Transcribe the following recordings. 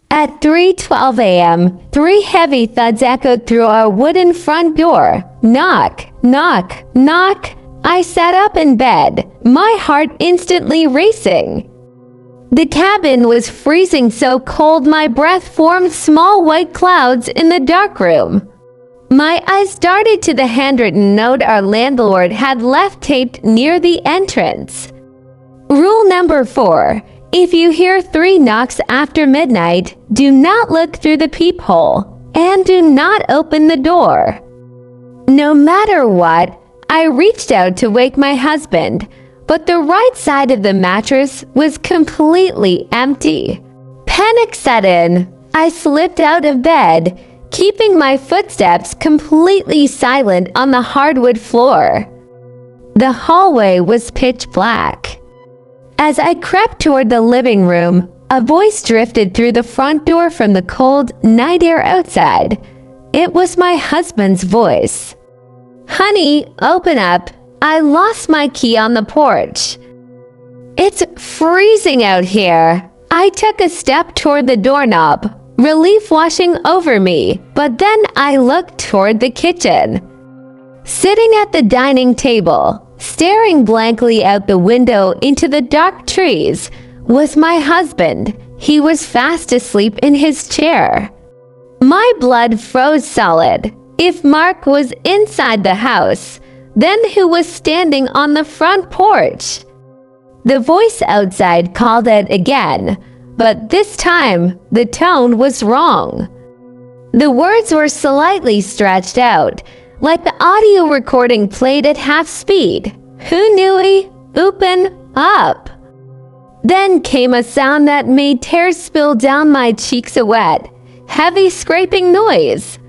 At 3:12 a.m., 3 heavy thuds echoed through our wooden front door. Knock, knock, knock. I sat up in bed, my heart instantly racing. The cabin was freezing so cold my breath formed small white clouds in the dark room. My eyes darted to the handwritten note our landlord had left taped near the entrance. Rule number 4. If you hear 3 knocks after midnight, do not look through the peephole, and do not open the door. No matter what, I reached out to wake my husband, but the right side of the mattress was completely empty. Panic set in. I slipped out of bed, keeping my footsteps completely silent on the hardwood floor. The hallway was pitch black. As I crept toward the living room, a voice drifted through the front door from the cold night air outside. It was my husband's voice. "Honey, open up. I lost my key on the porch." "It's freezing out here." I took a step toward the doorknob, relief washing over me, but then I looked toward the kitchen. Sitting at the dining table, staring blankly out the window into the dark trees, was my husband. He was fast asleep in his chair. My blood froze solid. If Mark was inside the house, then who was standing on the front porch? The voice outside called out again, but this time the tone was wrong. The words were slightly stretched out, like the audio recording played at half speed. "Who knew he? Open up." Then came a sound that made tears spill down my cheeks a wet, heavy scraping noise.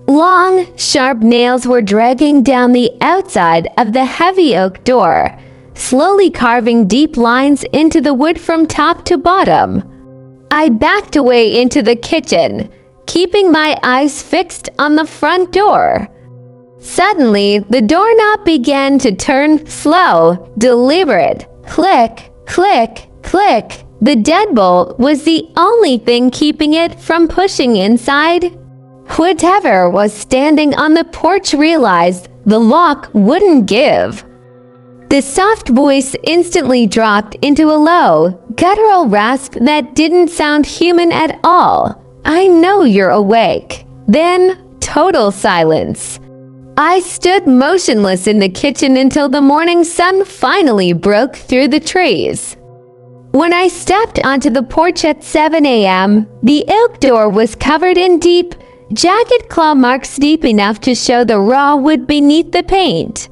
Long, sharp nails were dragging down the outside of the heavy oak door, slowly carving deep lines into the wood from top to bottom. I backed away into the kitchen, keeping my eyes fixed on the front door. Suddenly, the doorknob began to turn slow, deliberate. Click, click, click. The deadbolt was the only thing keeping it from pushing inside. Whatever was standing on the porch realized the lock wouldn't give. The soft voice instantly dropped into a low, guttural rasp that didn't sound human at all. "I know you're awake." Then, total silence. I stood motionless in the kitchen until the morning sun finally broke through the trees. When I stepped onto the porch at 7 a.m., the oak door was covered in deep, jagged claw marks deep enough to show the raw wood beneath the paint.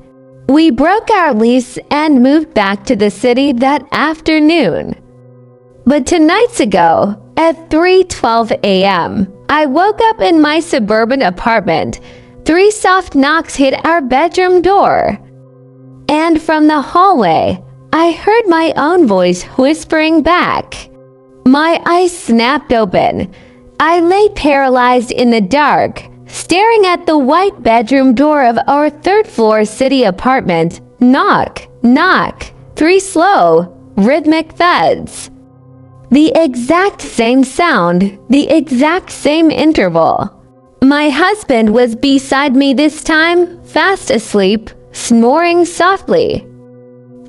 We broke our lease and moved back to the city that afternoon. But 2 nights ago, at 3:12 a.m., I woke up in my suburban apartment. 3 soft knocks hit our bedroom door. And from the hallway, I heard my own voice whispering back. My eyes snapped open. I lay paralyzed in the dark, staring at the white bedroom door of our 3rd-floor city apartment. Knock, knock, 3 slow, rhythmic thuds. The exact same sound, the exact same interval. My husband was beside me this time, fast asleep, snoring softly.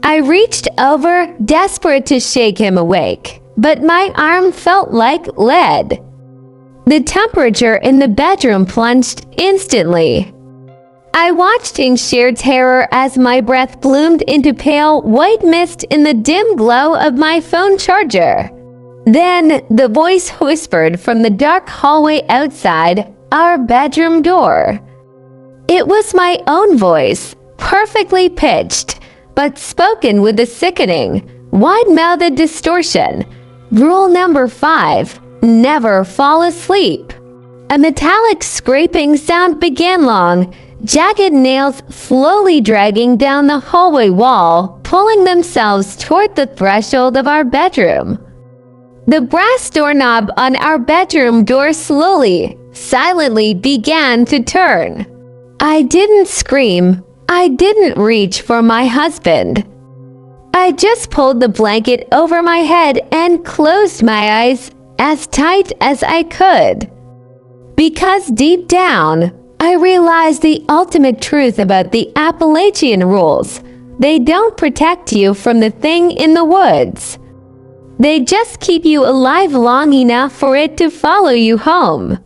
I reached over, desperate to shake him awake, but my arm felt like lead. The temperature in the bedroom plunged instantly. I watched in sheer terror as my breath bloomed into pale white mist in the dim glow of my phone charger. Then the voice whispered from the dark hallway outside our bedroom door. It was my own voice, perfectly pitched, but spoken with a sickening, wide-mouthed distortion. Rule number 5, never fall asleep. A metallic scraping sound began long, jagged nails slowly dragging down the hallway wall, pulling themselves toward the threshold of our bedroom. The brass doorknob on our bedroom door slowly, silently began to turn. I didn't scream. I didn't reach for my husband. I just pulled the blanket over my head and closed my eyes as tight as I could. Because deep down, I realized the ultimate truth about the Appalachian rules. They don't protect you from the thing in the woods. They just keep you alive long enough for it to follow you home.